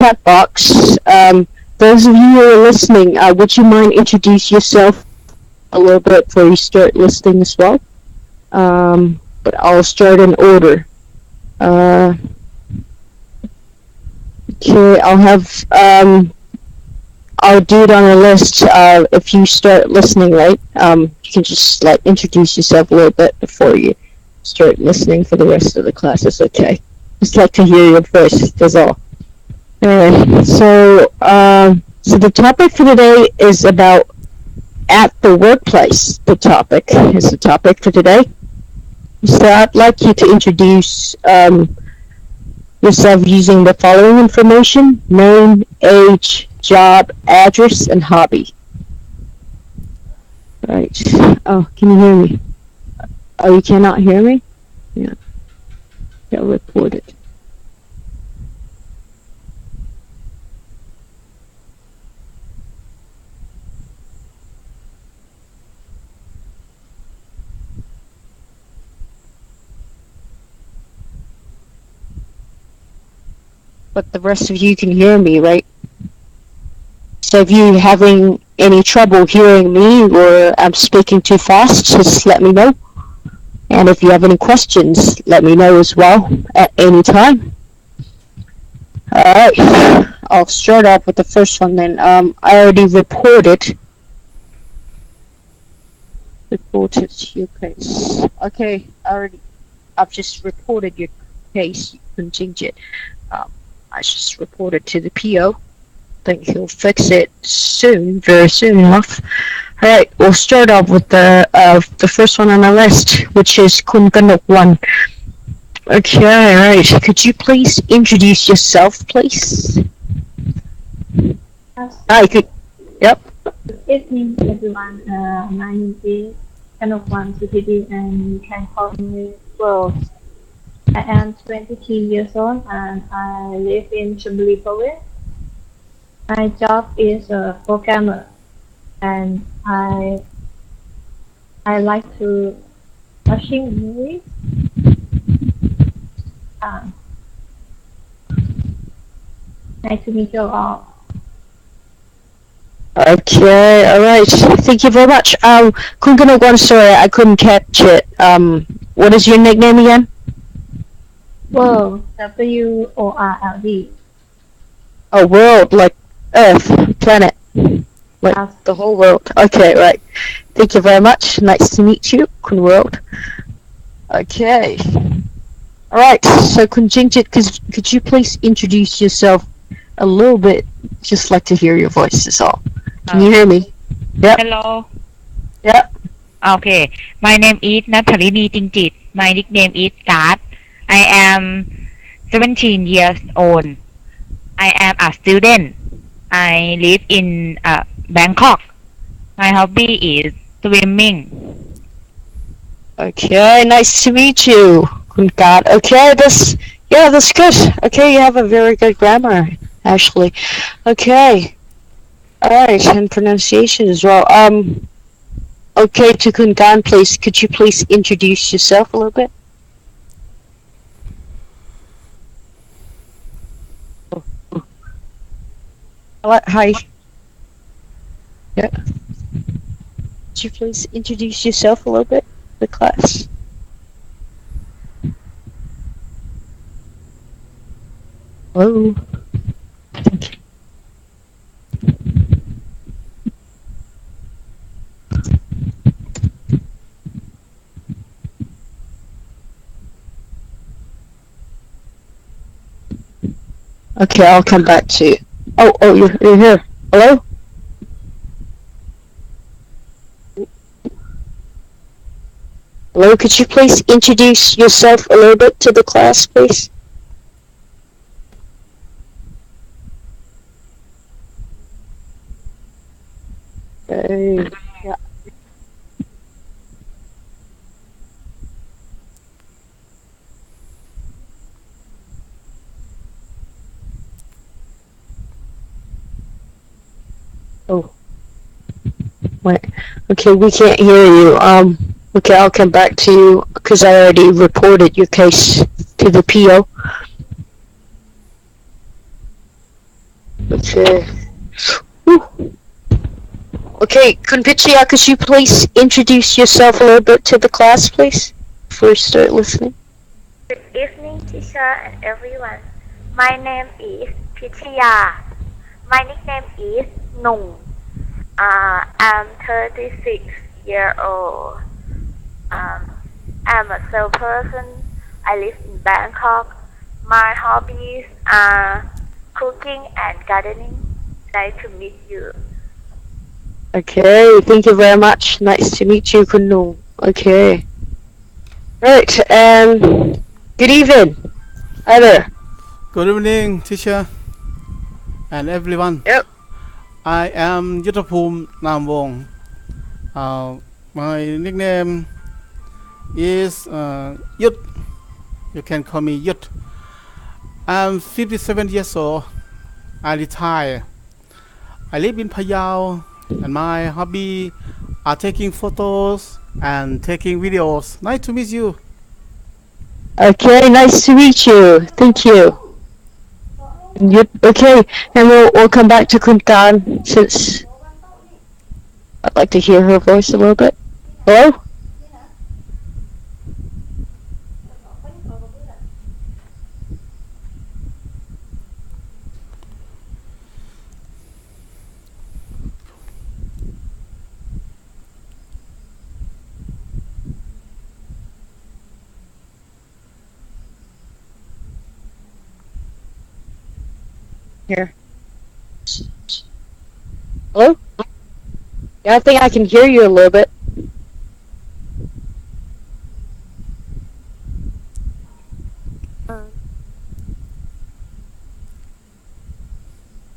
chat box. Those of you who are listening, would you mind introduce yourself a little bit before you start listening as well? But I'll start in order. Okay, I'll do it on a list. If you start listening, right? You can just like introduce yourself a little bit before you start listening for the rest of the classes. Okay. Just like to hear your voice. That's all. Alright. So the topic for today is about at the workplace. The topic is the topic for today. So I'd like you to introduce yourself using the following information: name, age, job, address, and hobby. Right. Oh, can you hear me? Oh, you cannot hear me? Yeah. Got reported. But the rest of you can hear me, right? So if you're having any trouble hearing me or I'm speaking too fast, just let me know. And if you have any questions, let me know as well at any time. Alright, I'll start off with the first one then. I already reported your case. Okay, I've just reported your case. You can change it. I just reported to the PO. Think he'll fix it soon, very soon enough. Alright, we'll start off with the first one on the list, which is Kun Kanok 1. Okay, alright. Could you please introduce yourself, please? Hi, yep. Good evening, everyone. My name is Kanokwan Sutidi, and you can call me World. I am 23 years old, and I live in Chonburi province. My job is a programmer, and I like to watching movies. Nice to meet you all. Okay, alright. Thank you very much. Kun Kanok 1, sorry, I couldn't catch it. What is your nickname again? World, WORLD. Oh, world, like Earth, planet, like the whole world. Okay, right. Thank you very much. Nice to meet you, Kun World. Okay. Alright, so Kun Jingjit, could you please introduce yourself a little bit? Just like to hear your voice, that's all. Can you hear me? Yep. Hello. Yep. Okay. My name is Nathalini Jingjit. My nickname is Kat. I am 17 years old. I am a student. I live in Bangkok. My hobby is swimming. Okay, nice to meet you, Kun Kat. Okay, that's good. Okay, you have a very good grammar, actually. Okay. Alright, and pronunciation as well. Okay, to Kun Gan, please, could you please introduce yourself a little bit? Hi. Yeah. Could you please introduce yourself a little bit to the class? Hello. Thank you. Okay, I'll come back to you. Oh, you're here. Hello? Hello, could you please introduce yourself a little bit to the class, please? Okay. Yeah. Oh. Wait. Okay, we can't hear you. Okay, I'll come back to you because I already reported your case to the PO. Okay. Whew. Okay, Kunpichia, could you please introduce yourself a little bit to the class, please, before we start listening? Good evening, teacher and everyone. My name is Pitya. My nickname is Nung. I'm 36 years old. I'm a salesperson. I live in Bangkok. My hobbies are cooking and gardening. Nice to meet you. Okay, thank you very much. Nice to meet you, Kunung. Okay. Right, good evening. Hi there. Good evening, teacher and everyone. Yep. I am Yuttapum Namwong. My nickname is Yut. You can call me Yut. I'm 57 years old. I retire. I live in Payao, and my hobby are taking photos and taking videos. Nice to meet you. Okay, nice to meet you. Thank you. Yep. Okay, and we'll come back to Kunkan since I'd like to hear her voice a little bit. Hello? Here. Hello? Yeah, I think I can hear you a little bit.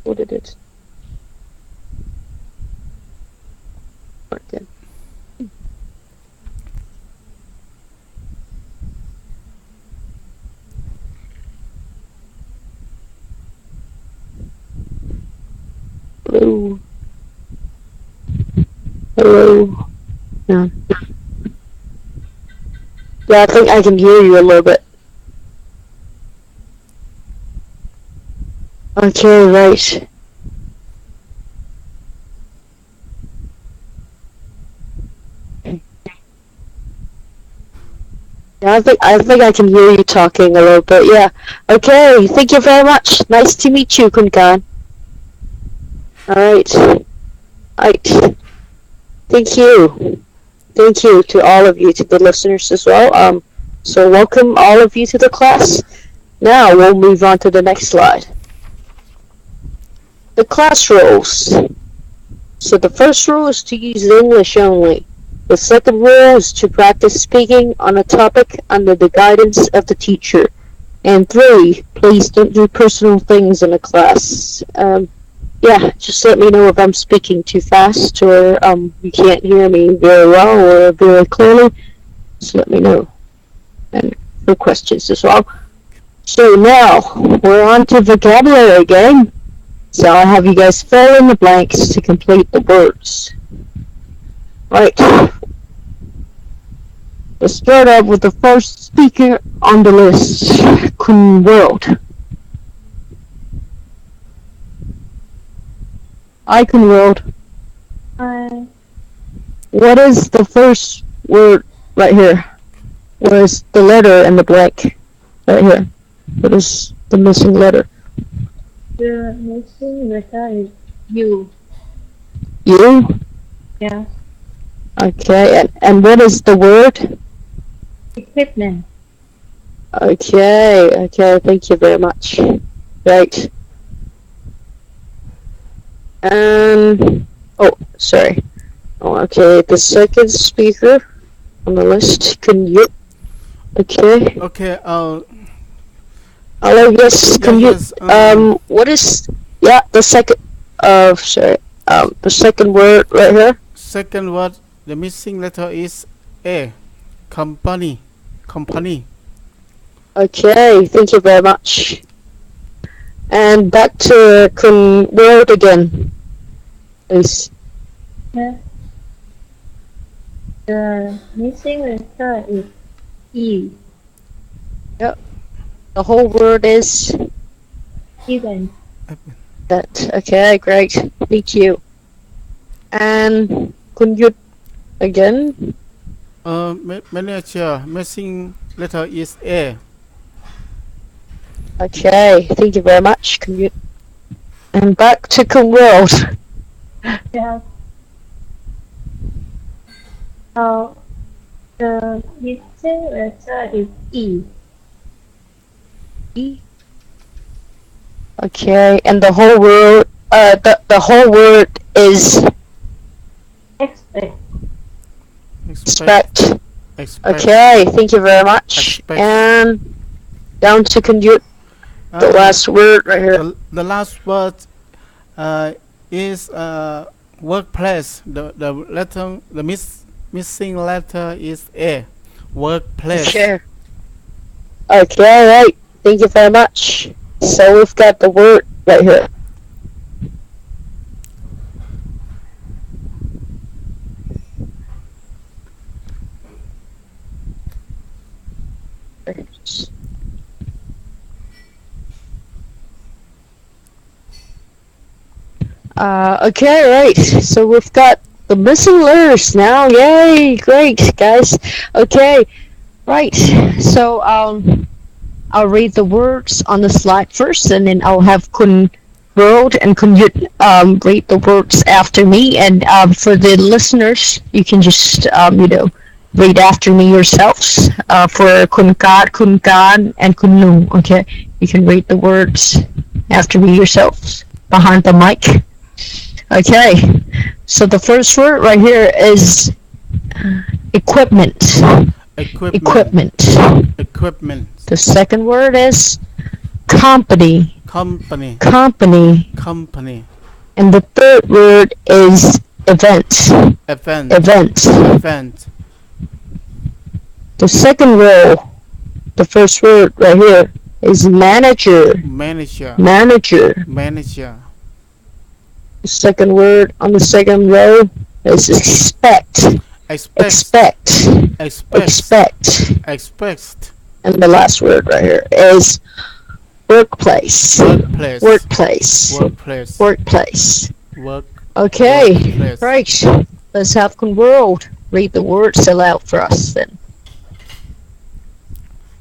What did it? Okay. Hello. Hello. Yeah. Yeah, I think I can hear you a little bit. Okay, right. Yeah, I think I can hear you talking a little bit. Yeah. Okay. Thank you very much. Nice to meet you, Kunkan. All right. Right. Thank you. Thank you to all of you, to the listeners as well. So welcome all of you to the class. Now we'll move on to the next slide. The class rules. So the first rule is to use English only. The second rule is to practice speaking on a topic under the guidance of the teacher. And 3, please don't do personal things in a class. Yeah, just let me know if I'm speaking too fast or you can't hear me very well or very clearly. Just let me know. And for questions as well. So now, we're on to vocabulary again. So I'll have you guys fill in the blanks to complete the words. Right. Let's start off with the first speaker on the list, Kun World. Hi, Kun World. Hi. What is the first word right here? What is the letter in the blank right here? What is the missing letter? The missing letter is U. You? Yeah. Okay, and what is the word? Equipment. Okay, thank you very much. Right. Oh, sorry. Oh, okay, the second speaker on the list, can you? Okay. Okay. Hello, yes, can you? Yes. What is? Yeah, the second. Sorry. The second word right here. Second word. The missing letter is A. Company. Okay, thank you very much. And back to word again, please. Yeah. The missing letter is E. Yep. The whole word is Event. That okay, great. Thank you. And could you again? Manager, missing letter is A. Okay, thank you very much. Can you and back to World. Yes. So the missing letter is E. Okay, and the whole word the whole word is Expect. expect. Expect. Okay, thank you very much. Expect. And down to Conduit, the last word right here. The last word is workplace. The letter, the missing letter is A. Workplace. Okay. Okay, right. Thank you very much. So we've got the word right here. Okay, right. So we've got the missing letters now. Yay, great, guys. Okay, right. So I'll read the words on the slide first, and then I'll have Kun World and Kun Yut read the words after me. And for the listeners, you can just read after me yourselves. For Kun Kan, and Kun Nu. Okay, you can read the words after me yourselves behind the mic. Okay, so the first word right here is equipment. Equipment. The second word is company. Company. And the third word is event. The second word, the first word right here is manager. The second word on the second row is expect. And the last word right here is workplace. Okay, right. Let's have Kun World read the words aloud for us then.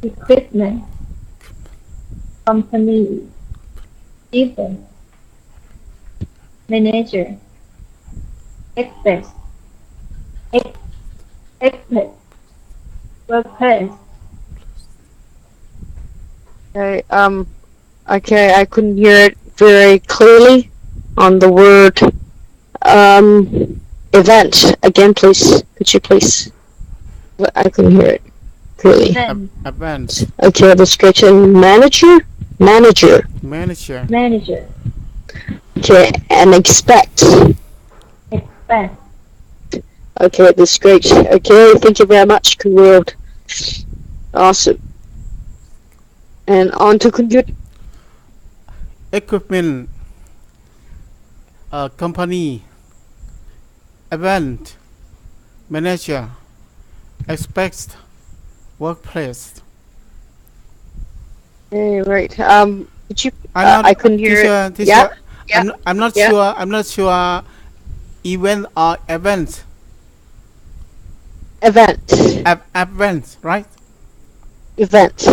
Equipment. Company. Event. Manager. Expect. Workplace. Okay, I couldn't hear it very clearly on the word event. Again, please. Could you please? I couldn't hear it clearly. Event. Okay, the stretch and manager. Okay, and expect. Okay, that's great. Okay, thank you very much, Kun World. Awesome. And on to Kun Yut. Equipment. Company. Event. Manager. Expect. Workplace. Hey, right. Could you? I couldn't hear it. Teacher, I'm not sure. I'm not sure. Event or event. Event, right? Event.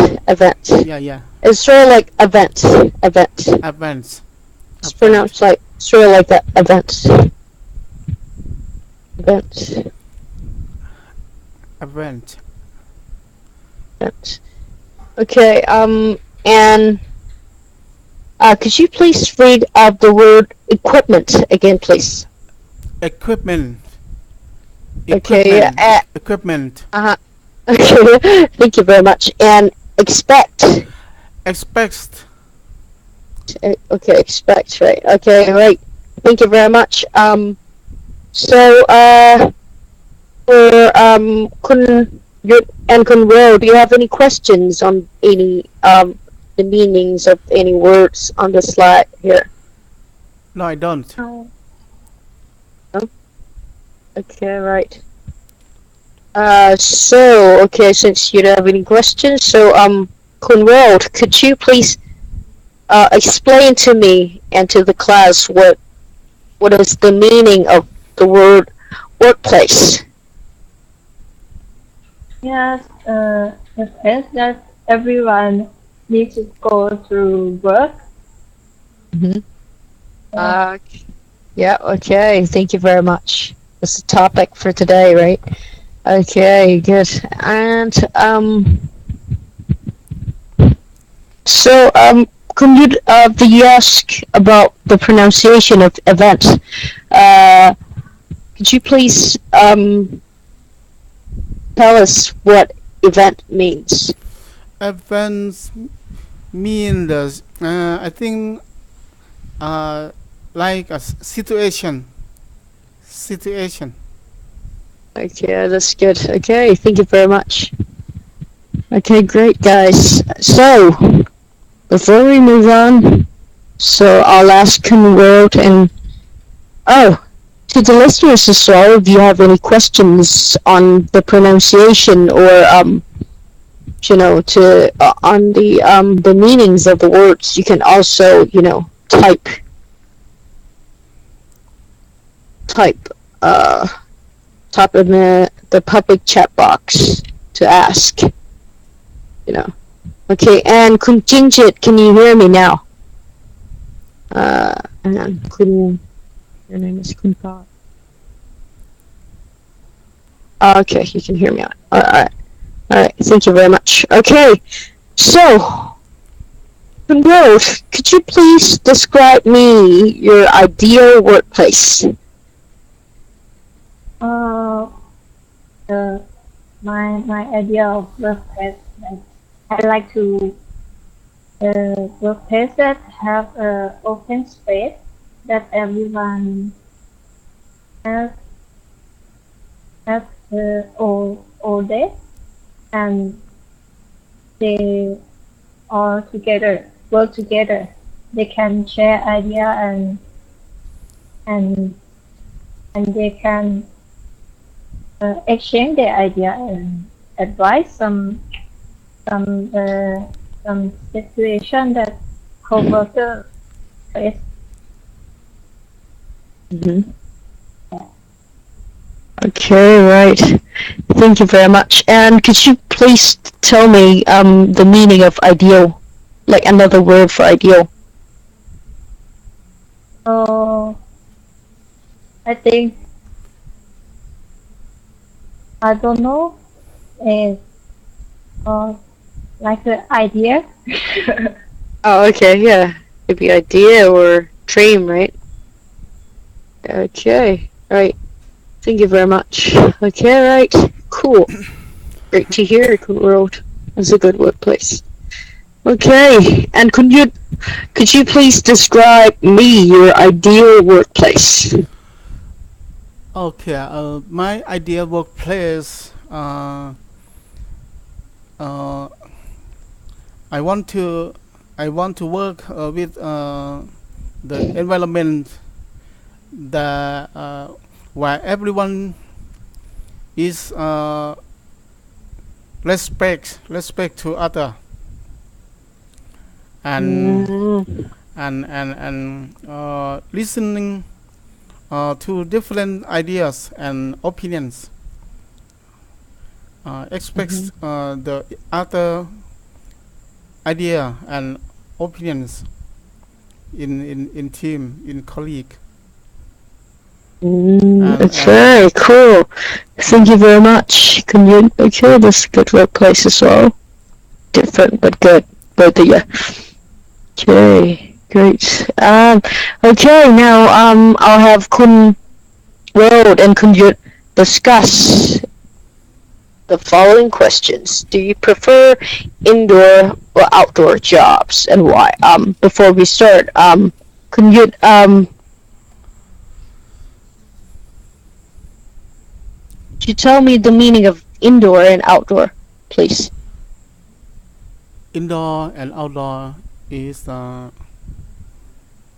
Yeah. It's sort of like event. It's pronounced like sort of like that. Event. Okay. And could you please read the word equipment again, please? Equipment. Okay. Equipment. Okay. Thank you very much. And expect. Okay, expect, right. Okay, right. Thank you very much. So, for Kun Yut and Kun Wo, do you have any questions on any the meanings of any words on the slide here? No, I don't. No. Okay, right. So, okay, since you don't have any questions, so Kun Wo, could you please explain to me and to the class what is the meaning of the word workplace? Yes, the place that everyone needs to go to work. Mm-hmm. Yeah, okay. Thank you very much. That's the topic for today, right? Okay, good. And so could you you ask about the pronunciation of event? Could you please tell us what event means? Events mean the I think like a situation. Okay, that's good. Okay, thank you very much. Okay, great, guys. So, before we move on, so I'll ask Conworld and to the listeners as well, if you have any questions on the pronunciation or to on the meanings of the words, you can also type type in the public chat box to ask. Okay, and Kun Jinjit, can you hear me now? And Kun, your name is Kun Ka. Okay, you can hear me. Alright, thank you very much. Okay, so, Kun Rose, could you please describe me your ideal workplace? My idea of workplace, I like to workplace that have open space that everyone has all day, and they all together work together. They can share idea and they can exchange their idea and advise some situation that co-worker face. Mm-hmm. Okay, right. Thank you very much. And could you please tell me the meaning of ideal, like another word for ideal? So I think I don't know is like the idea. Oh, okay, yeah. It'd be idea or dream, right? Okay, right. Thank you very much. Okay, right. Cool. Great to hear, Cool World. That's a good workplace. Okay, and could you please describe me your ideal workplace? Okay, my ideal workplace. I want to work with the environment that where everyone is respect to other and listening to different ideas and opinions. Expects the other idea and opinions in team, in colleague. That's very cool. Thank you very much. Okay, that's a good workplace as well. Different but good, both of you. Okay, great. Okay, now I'll have Kun Road and Kun Yut discuss the following questions. Do you prefer indoor or outdoor jobs, and why? Before we start, Kun Yut, could you tell me the meaning of indoor and outdoor, please? Indoor and outdoor is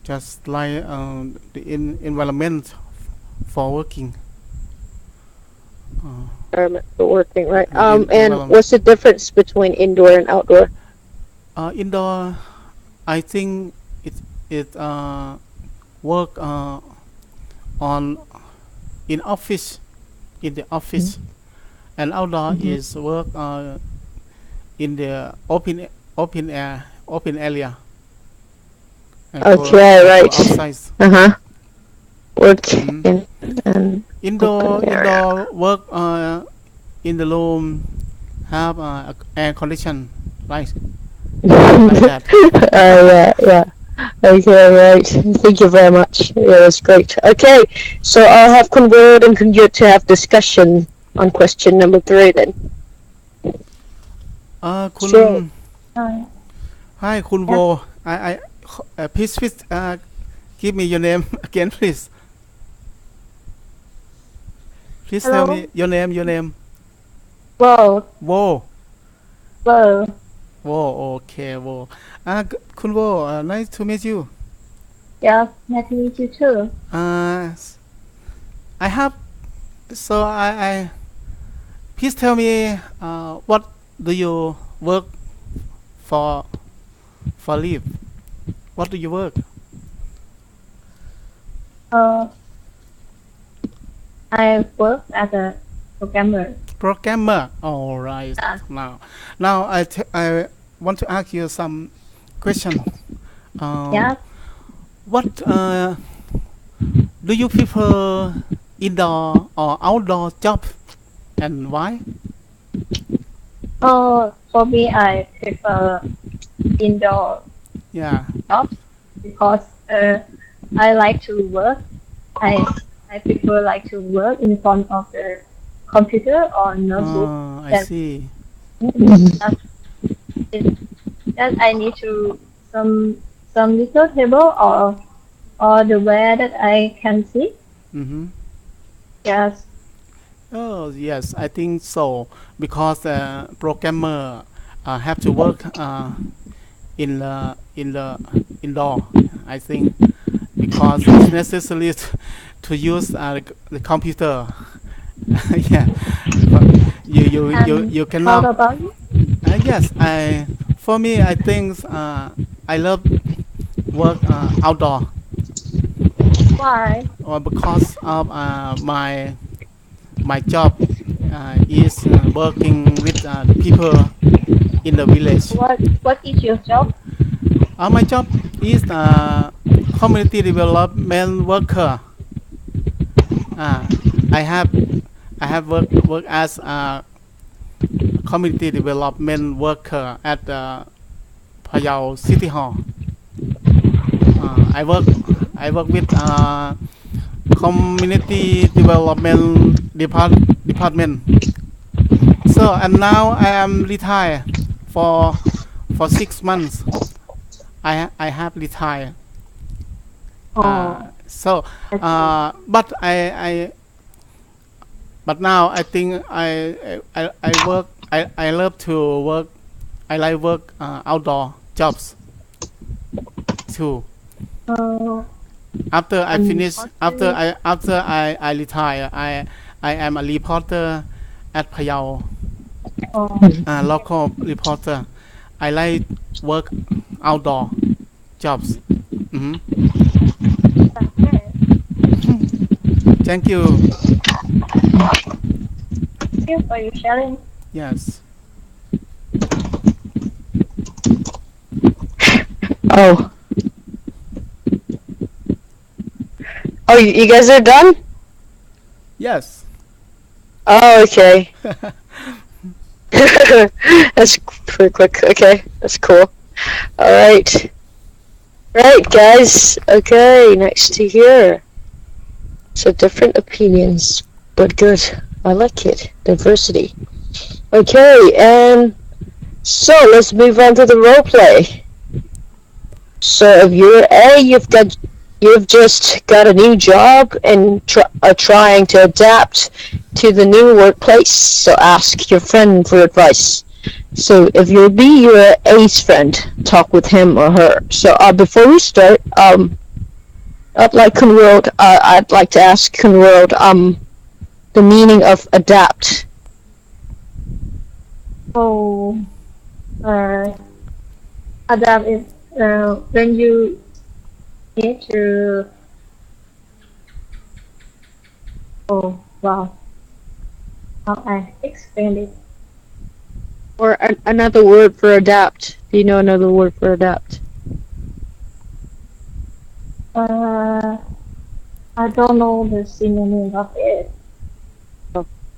just like the environment for working. Environment for working, right? And what's the difference between indoor and outdoor? Indoor I think it work on in office in the office, and outdoor is work in the open air open area. And Okay, go right. outside. Uh-huh. Work Mhm. in an Indoor open area. indoor work in the room have air condition, right? Like that. Yeah. Okay, right. Thank you very much. Yeah, that's great. Okay, so I'll have Kunward and Kunyut to have discussion on question number 3 then. คุณ Sure. Hi คุณโว I please give me your name again, please. Please tell Hello. me your name. Well, Wo. well, Wo. Okay, Wo. คุณโว nice to meet you. yeah, nice to meet you too. I have so I please tell me what do you work for live? What do you work? I work as a programmer. Programmer. All right. Now I want to ask you some question. Yeah. What do you prefer, indoor or outdoor job, and why? For me, I prefer indoor Yeah. jobs because I like to work. I prefer like to work in front of the computer or notebook. I see. That I need to some little table or the way that I can see. Mm-hmm. Yes. Oh yes, I think so, because programmer have to work in the indoor. I think because it's necessary to use the computer. Yeah, but you How cannot. about you? Yes, for me I think I love work outdoor, Why? or because of my job is working with the people in the village. What is your job? My job is community development worker. I have work as a community development worker at Phayao City Hall. I work with community development department. So and now I am retired for 6 months. I have retired. So but but now I think I work. I love to work. I like work outdoor jobs too. After I finish, after I retire, I am a reporter at Phayao, local reporter. I like work outdoor jobs. Mm-hmm. Thank you. Thank you for your sharing. Yes. Oh. Oh, you guys are done? Yes. Oh, okay. That's pretty quick. Okay, that's cool. All right. Right, guys. Okay, next to here. So different opinions, but good. I like it. Diversity. Okay, and so let's move on to the role play. So if you're A, you've just got a new job and are trying to adapt to the new workplace. So ask your friend for advice. So if you're B, you're A's friend. Talk with him or her. So before we start, I'd like to ask Kunworld the meaning of adapt. So, adapt when you need to, oh wow, how I explain it? Or another word for adapt. Do you know another word for adapt? I don't know the synonym of it.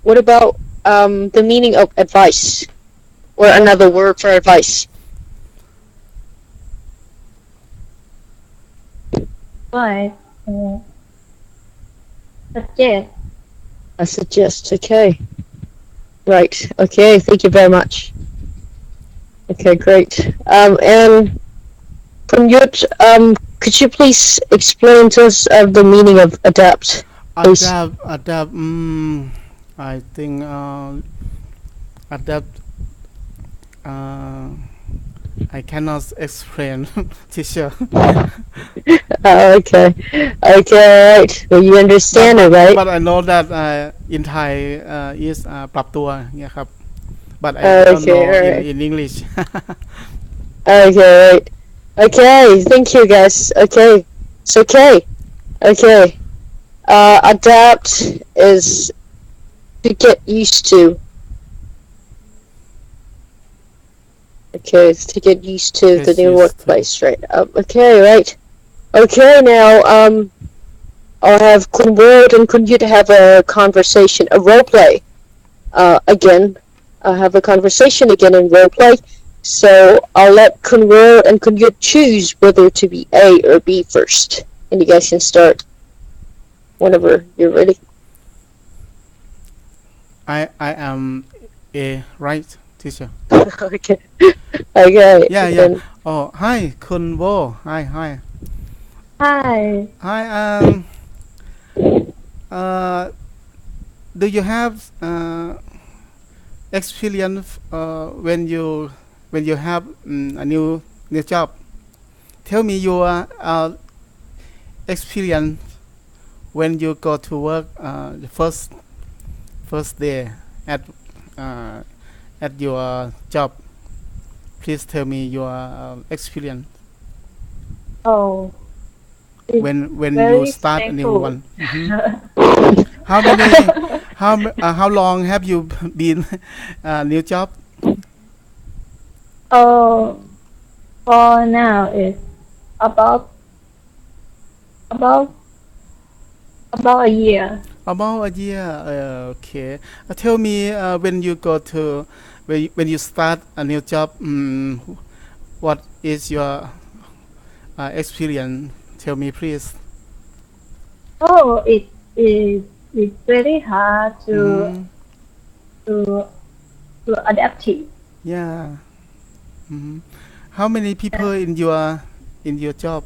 What about the meaning of advice? Or another word for advice? But suggest. I suggest. Okay. Right. Okay. Thank you very much. Okay. Great. And Kunyut, could you please explain to us the meaning of adapt? Please. Adapt. I think adapt. I cannot explain, teacher. Okay. Okay. Right. Well, you understand it, right? But I know that in Thai is ปรับตัวเนี่ยครับ but I don't Okay. know All right. in English. Okay. Right. Okay. Thank you, guys. Okay. It's okay. Okay. Adapt is to get used to. Okay, it's to get used to the new workplace, right? Okay, right. Okay, now I'll have Kun Ward and Kun Yud have a conversation, a role play. Again, I'll have a conversation again in role play. So I'll let Kun Ward and Kun Yud choose whether to be A or B first, and you guys can start whenever you're ready. I am a right teacher. Okay. Okay. Yeah. Then, Oh, hi, Kun Wo. Hi. Hi. Hi. Do you have experience when you have a new job? Tell me your experience when you go to work the first day at your job. Please tell me your experience Oh. when very you start a new thankful. one. How long have you been new job? Oh, for now it's about a year. About a year. Okay. Tell me when you go to when you start a new job. What is your experience? Tell me, please. Oh, it's very hard to adapt it. Yeah. How many people in your job?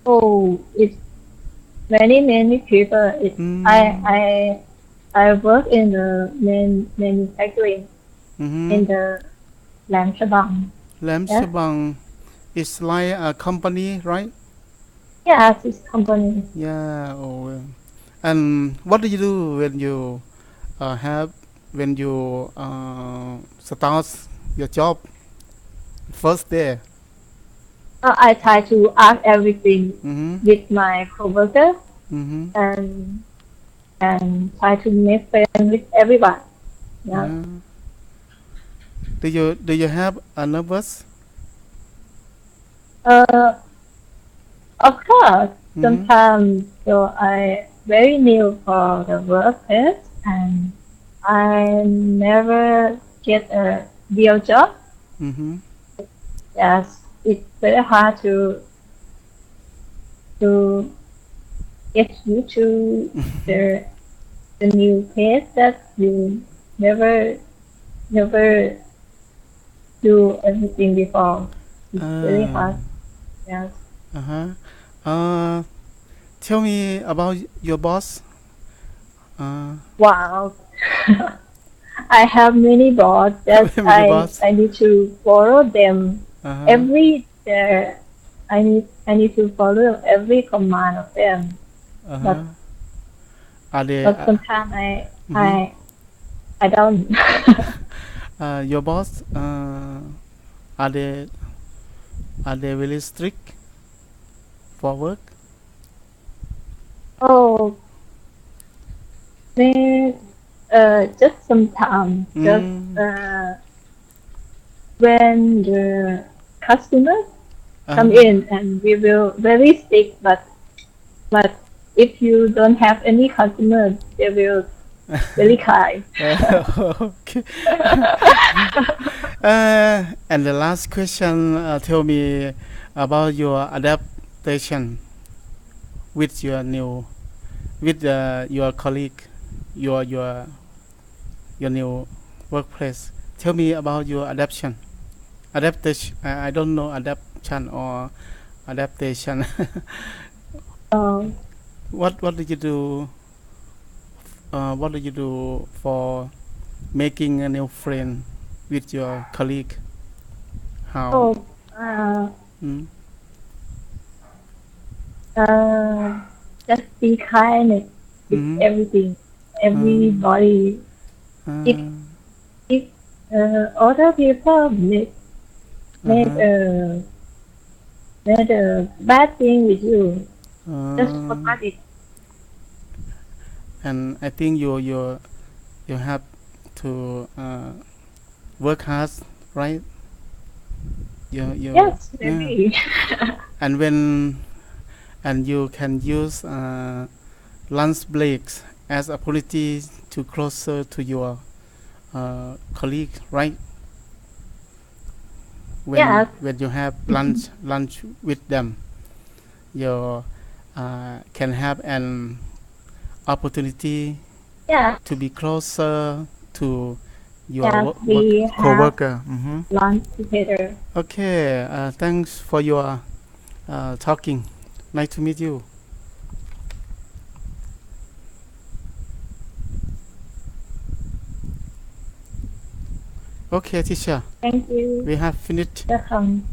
Oh, it's many people. I work in the manufacturing in the Lam Shabang. Lam Yeah. Sabang is like a company, right? Yes, it's company. Yeah. Oh. And what do you do when you start your job first day? I try to ask everything with my coworker and try to make friends with everyone. Yeah. Do you have a nervous? Of course, sometimes so I very new for the workplace and I never get a real job. Yes, it's very hard to get used to the new place that you never do everything before. It's very hard. Yes. Tell me about your boss. Wow. I have many boss that I need to follow them every I need to follow every command of them. But sometimes I don't. Your boss are they Are they very strict for work? Oh, they, just sometimes, just when the customers come in and we will very sick, but if you don't have any customers, they will very kind. Okay. And the last question, tell me about your adaptation with your new, with your colleague, your new workplace. Tell me about your adaptation. I don't know adaptation or adaptation. What did you do? What do you do for making a new friend with your colleague? How? Just be kind with everything, everybody. If other people make a bad thing with you, just forget it. And I think you have to work hard, right? Yes, maybe. And you can use lunch breaks as opportunity to closer to your colleague, right? When you have lunch with them, you can have an opportunity to be closer to your co-worker. Lunch together. Okay, thanks for your talking. Nice to meet you. Okay, teacher. Thank you. We have finished. Welcome.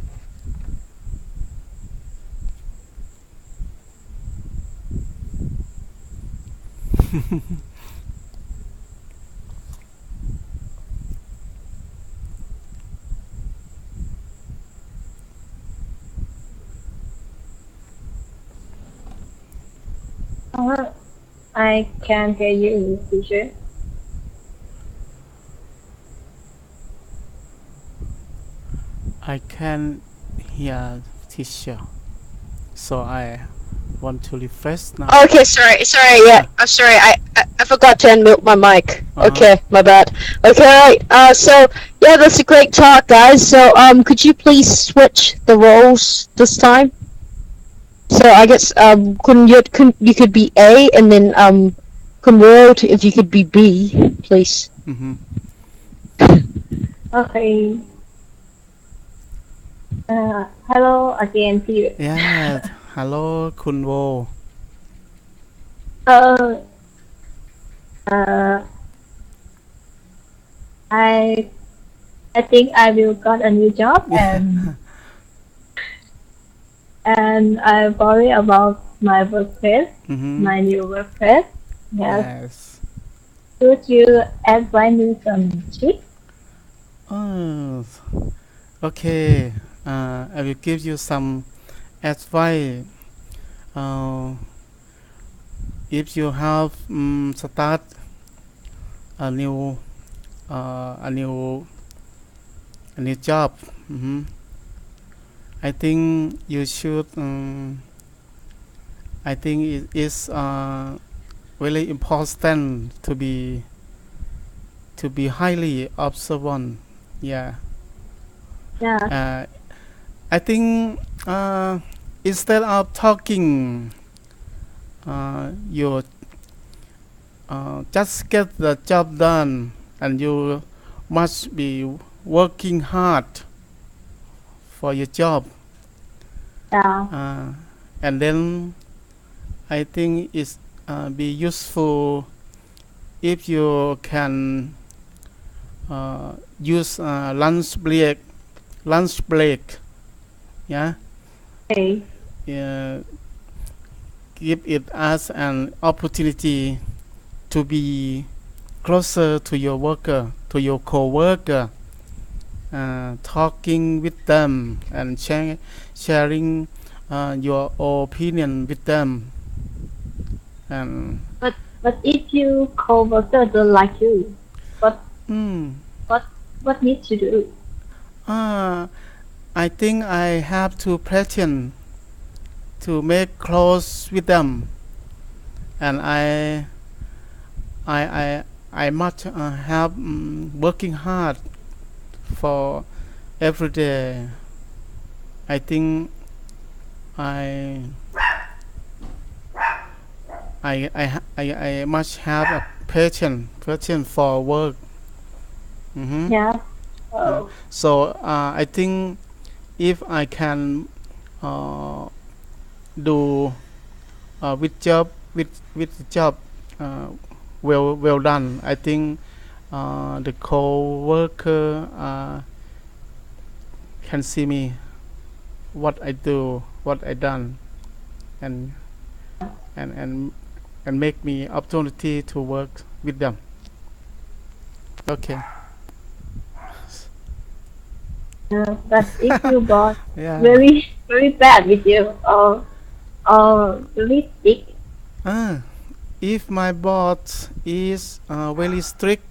I can't hear you, teacher. I can hear teacher, so I want to refresh now. Okay, sorry, yeah, I'm sorry, I forgot to unmute my mic. Okay, my bad. Okay, so, yeah, that's a great talk, guys, so, could you please switch the roles this time? So, I guess, you could be A, and then, Kunworld, if you could be B, please. Okay. Hello again, Peter. Yeah, hello, Kunwo. I think I will got a new job and I worry about my workplace, my new workplace. Yes. Could you advise me some tips? Oh, okay. I will give you some advice. If you have start a new job, I think you should. I think it is really important to be highly observant. Yeah. I think instead of talking, you just get the job done, and you must be working hard for your job. And then I think it's be useful if you can use lunch break. Yeah. Okay. Give it as an opportunity to be closer to your worker, to your co-worker. talking with them and sharing your opinion with them. And But if your coworker don't like you, what mm, what what need to do? I think I have to pretend to make close with them, and I I I must have working hard for every day. I think I I must have a patience for work. Mm-hmm. Yeah. Yeah. Oh. So I think if I can uh, do with job uh, well done, I think the co-worker can see me what I do, what I done, and and and and make me opportunity to work with them. Okay. But if your boss Yeah. very bad with you or very strict, If my boss is very strict,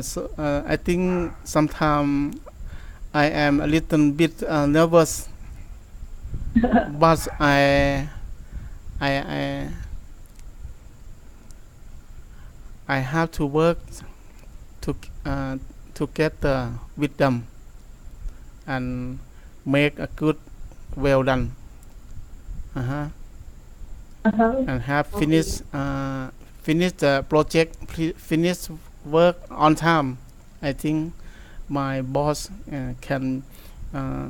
so I think sometimes I am a little bit nervous, but I I I have to work to together with them and make a good well done. Uh-huh. And have okay. finish the project, finish work on time. I think my boss can uh,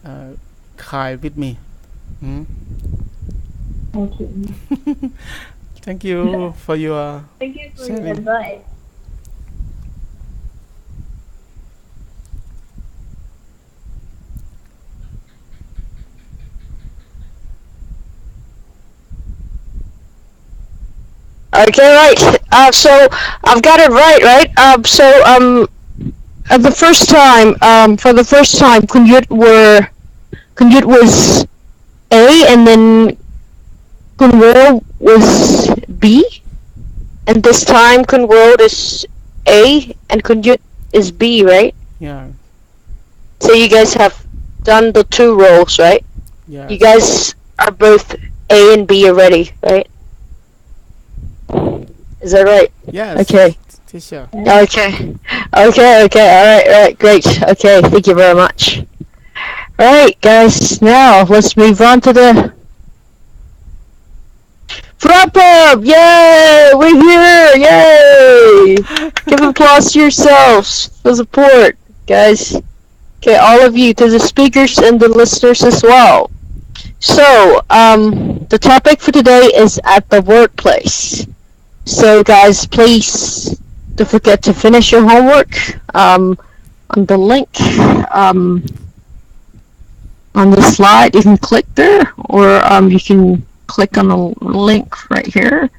uh, kind with me. Mm. Okay. Thank you for your Thank you for your sharing. advice. Okay, right. So I've got it right? At the first time, for the first time, Kunyut was A, and then Kunwo was B, and this time Kunwo is A, and Kunyut is B, right? Yeah. So you guys have done the two roles, right? You Yes. guys are both A and B already, right? Is that right? Yes. Okay. Teacher. Yeah. Okay. Alright, great. Okay, thank you very much. Alright, guys, now let's move on to the wrap up! Yay! We're here! Yay! Give applause to yourselves for support, guys. Okay, all of you, to the speakers and the listeners as well. So, the topic for today is at the workplace. So, guys, please don't forget to finish your homework on the link on the slide. You can click there, or you can click on the link right here.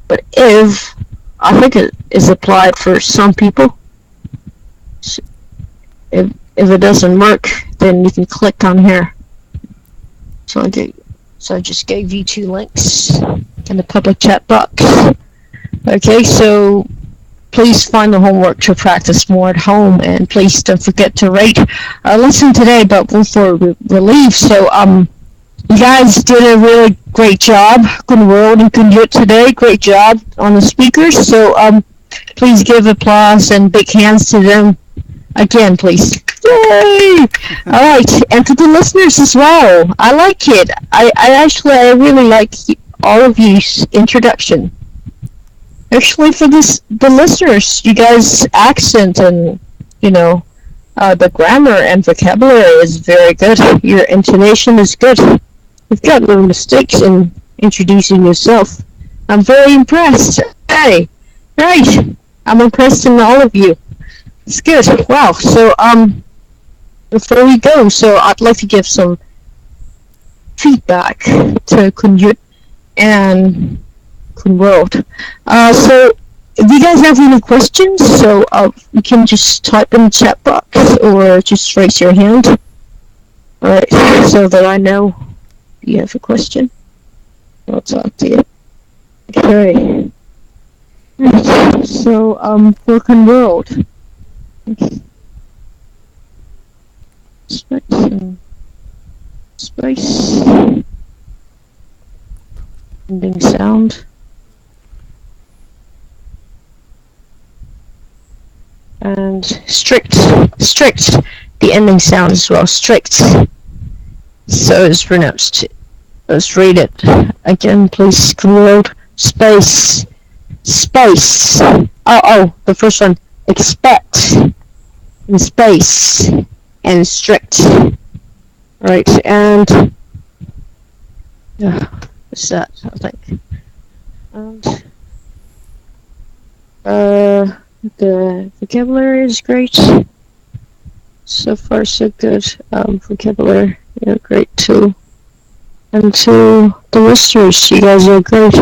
But I think it is applied for some people. So if it doesn't work, then you can click on here. So I just gave you two links in the public chat box. Okay, so please find the homework to practice more at home, and please don't forget to rate our lesson today about before relief. So you guys did a really great job. Good world and good today. Great job on the speakers. So please give applause and big hands to them again, please. Yay! All right, and to the listeners as well. I like it. I really like all of you's introduction. Actually, for the listeners, you guys' accent and the grammar and vocabulary is very good. Your intonation is good. You've got no mistakes in introducing yourself. I'm very impressed. Hey, right. I'm impressed in all of you. It's good. Wow. So before we go, so I'd like to give some feedback to Kunyut and Kunworld. So if you guys have any questions, so you can just type in the chat box or just raise your hand. Alright, so that I know you have a question. I'll talk to you. Okay. Right, so, Broken World. Space. Ending sound. And strict, the ending sound as well, strict. So it's pronounced. Let's read it again, please. World, space, oh, the first one, expect, and space, and strict. Right, and, what's that, I think. And, the vocabulary is great. So far, so good. Vocabulary, yeah, great too. And to the listeners, you guys are great.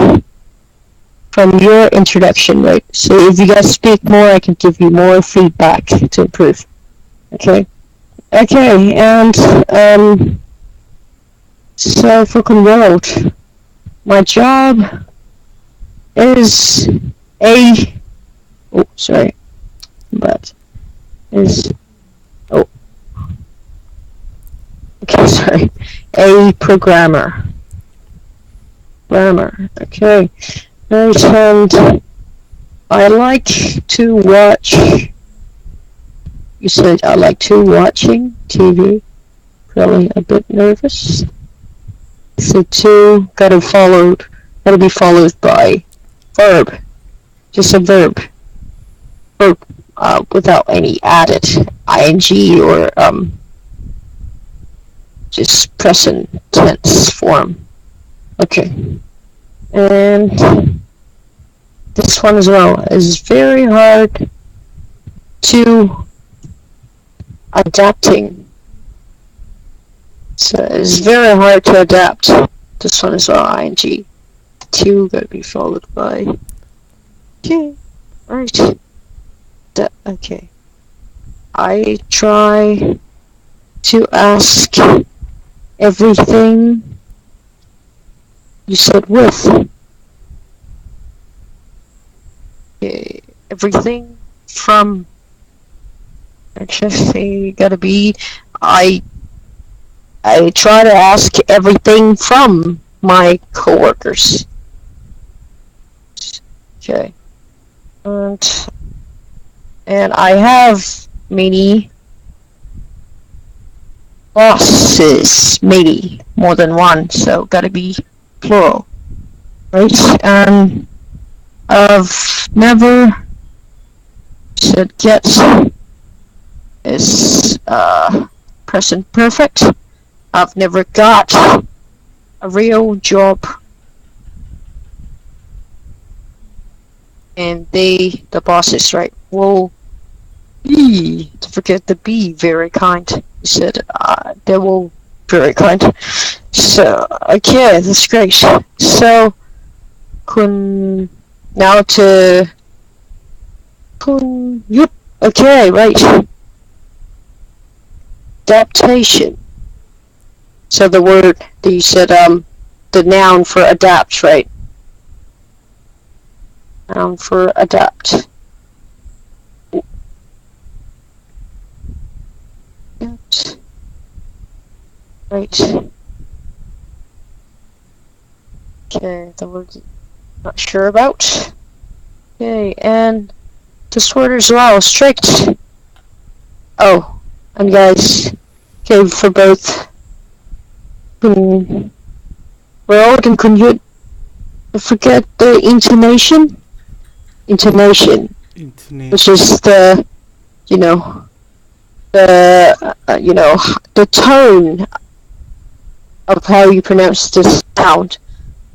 From your introduction, right? So if you guys speak more, I can give you more feedback to improve. Okay? Okay, and, so Broken World. My job is a programmer. Okay. Right, and I like to watch. You said I like to watching TV. Probably a bit nervous. So two gotta be followed by verb. Just a verb. Without any added ing or just present tense form. Okay. And this one as well is very hard to adapting. So it's very hard to adapt. This one as well, ing. Two gotta be followed by. Okay. Right. Okay. I try to ask everything you said with. Okay. Everything from. Actually, gotta be. I try to ask everything from my coworkers. Okay. And I have many bosses, maybe more than one, so gotta be plural, right? And I've never said get is present perfect. I've never got a real job. And the bosses, right, will be, to forget the be, very kind. You said they will very kind. So, okay, that's great. So, now to yep, okay, right. Adaptation. So the word that you said, the noun for adapt, right? Noun for adapt. Right. Okay, the word not sure about. Okay, and this word as well, strict. Oh, and guys, okay, for both world and commute, forget the intonation, which is the, the tone of how you pronounce this sound.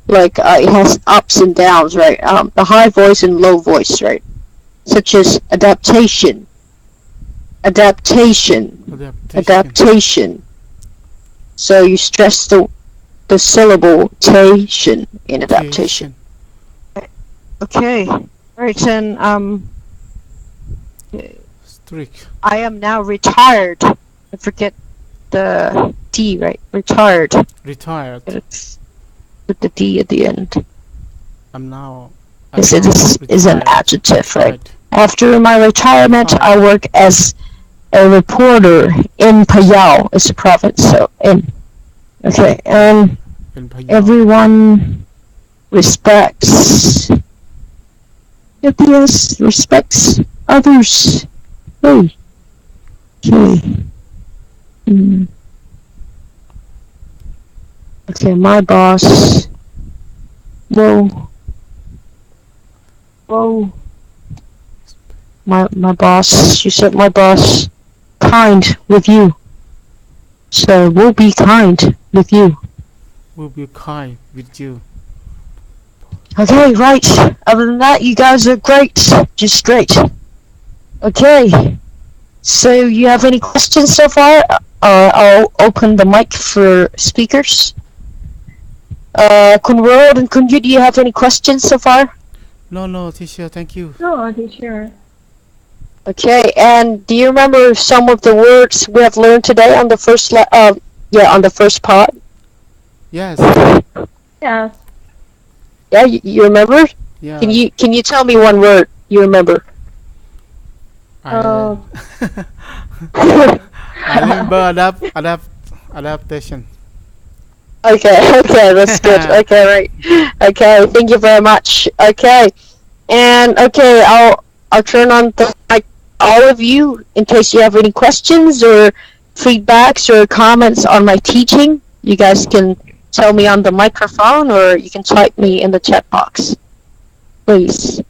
Like, it has ups and downs, right? The high voice and low voice, right? Such as adaptation. So you stress the syllable tation in adaptation. Okay. Right, and Strict. I am now retired. I forget the D, right? Retired. Retired. It's with the D at the end. I'm now. This is an retired. adjective, right? Retired. After my retirement, I Retired. work as a reporter in Payao. It's a province, so in. Okay, In Payao. everyone respects. Yes, respects others. Hey. Okay. Okay, my boss. Whoa. My boss. You said my boss. Kind with you. So we'll be kind with you. Will be kind with you. Okay, right. Other than that, you guys are great. Just great. Okay. So you have any questions so far? I'll open the mic for speakers. Kun World and Kunju, do you have any questions so far? No, teacher. Thank you. No, teacher. Okay, and do you remember some of the words we have learned today on the first on the first part? Yes. Yes. Yeah, you remember? Yeah. Can you tell me one word you remember? I remember adaptation. Okay, that's good. Okay, right. Okay, thank you very much. Okay, and okay, I'll turn on the mic all of you in case you have any questions or feedbacks or comments on my teaching. You guys can tell me on the microphone or you can type me in the chat box, please.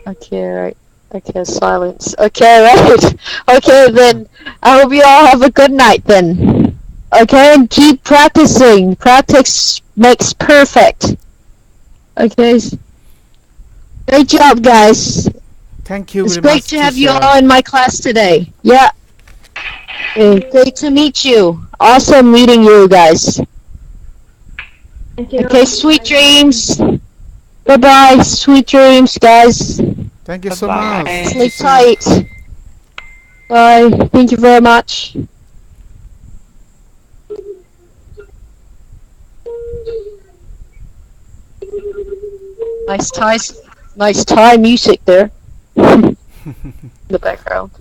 Okay, right. Okay, silence. Okay, right. Okay, then I hope you all have a good night then. Okay, and keep practicing. Practice makes perfect. Okay. Great job, guys. Thank you It's very great much, to have you teacher. all in my class today. Yeah. Great to meet you. Awesome meeting you guys. Thank you. Okay, sweet dreams. Bye-bye. Sweet dreams, guys. Thank you so Bye-bye. much. Sleep teacher. tight. Bye. Thank you very much. Nice Thai music there. In the background.